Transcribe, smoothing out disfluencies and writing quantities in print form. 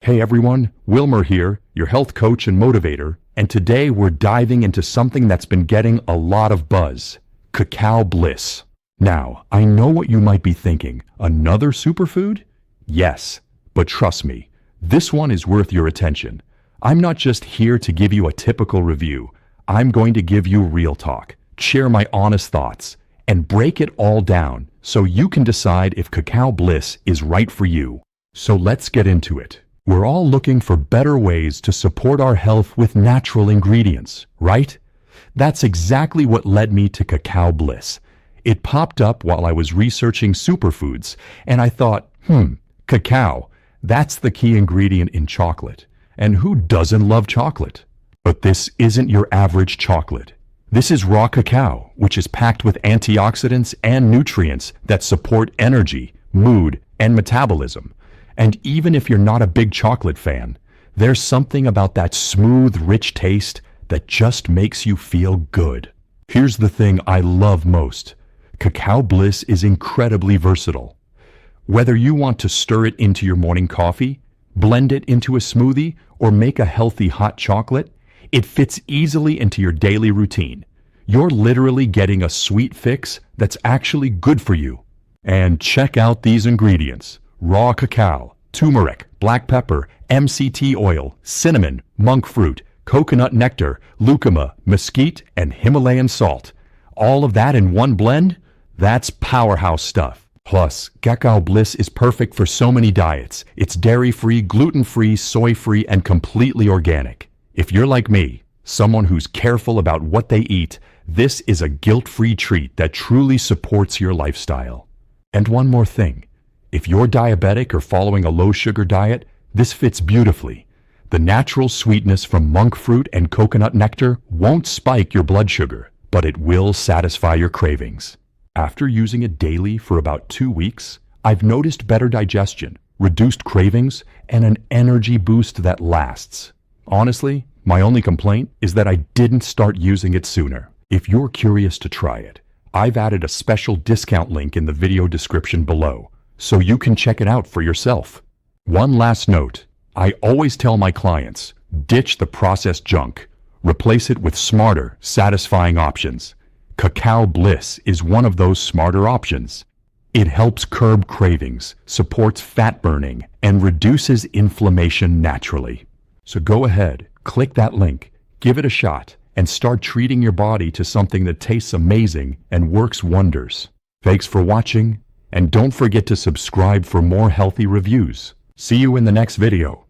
Hey everyone, Wilmer here, your health coach and motivator, and today we're diving into something that's been getting a lot of buzz, Cacao Bliss. Now, I know what you might be thinking, another superfood? Yes, but trust me, this one is worth your attention. I'm not just here to give you a typical review, I'm going to give you real talk, share my honest thoughts, and break it all down so you can decide if Cacao Bliss is right for you. So let's get into it. We're all looking for better ways to support our health with natural ingredients, right? That's exactly what led me to Cacao Bliss. It popped up while I was researching superfoods, and I thought, cacao, that's the key ingredient in chocolate. And who doesn't love chocolate? But this isn't your average chocolate. This is raw cacao, which is packed with antioxidants and nutrients that support energy, mood, and metabolism. And even if you're not a big chocolate fan, there's something about that smooth, rich taste that just makes you feel good. Here's the thing I love most. Cacao Bliss is incredibly versatile. Whether you want to stir it into your morning coffee, blend it into a smoothie, or make a healthy hot chocolate, it fits easily into your daily routine. You're literally getting a sweet fix that's actually good for you. And check out these ingredients. Raw cacao, turmeric, black pepper, MCT oil, cinnamon, monk fruit, coconut nectar, lucuma, mesquite, and Himalayan salt. All of that in one blend? That's powerhouse stuff. Plus, Cacao Bliss is perfect for so many diets. It's dairy-free, gluten-free, soy-free, and completely organic. If you're like me, someone who's careful about what they eat, this is a guilt-free treat that truly supports your lifestyle. And one more thing. If you're diabetic or following a low-sugar diet, this fits beautifully. The natural sweetness from monk fruit and coconut nectar won't spike your blood sugar, but it will satisfy your cravings. After using it daily for about 2 weeks, I've noticed better digestion, reduced cravings, and an energy boost that lasts. Honestly, my only complaint is that I didn't start using it sooner. If you're curious to try it, I've added a special discount link in the video description below, so you can check it out for yourself. One last note, I always tell my clients, ditch the processed junk. Replace it with smarter, satisfying options. Cacao Bliss is one of those smarter options. It helps curb cravings, supports fat burning, and reduces inflammation naturally. So go ahead, click that link, give it a shot, and start treating your body to something that tastes amazing and works wonders. Thanks for watching. And don't forget to subscribe for more healthy reviews. See you in the next video.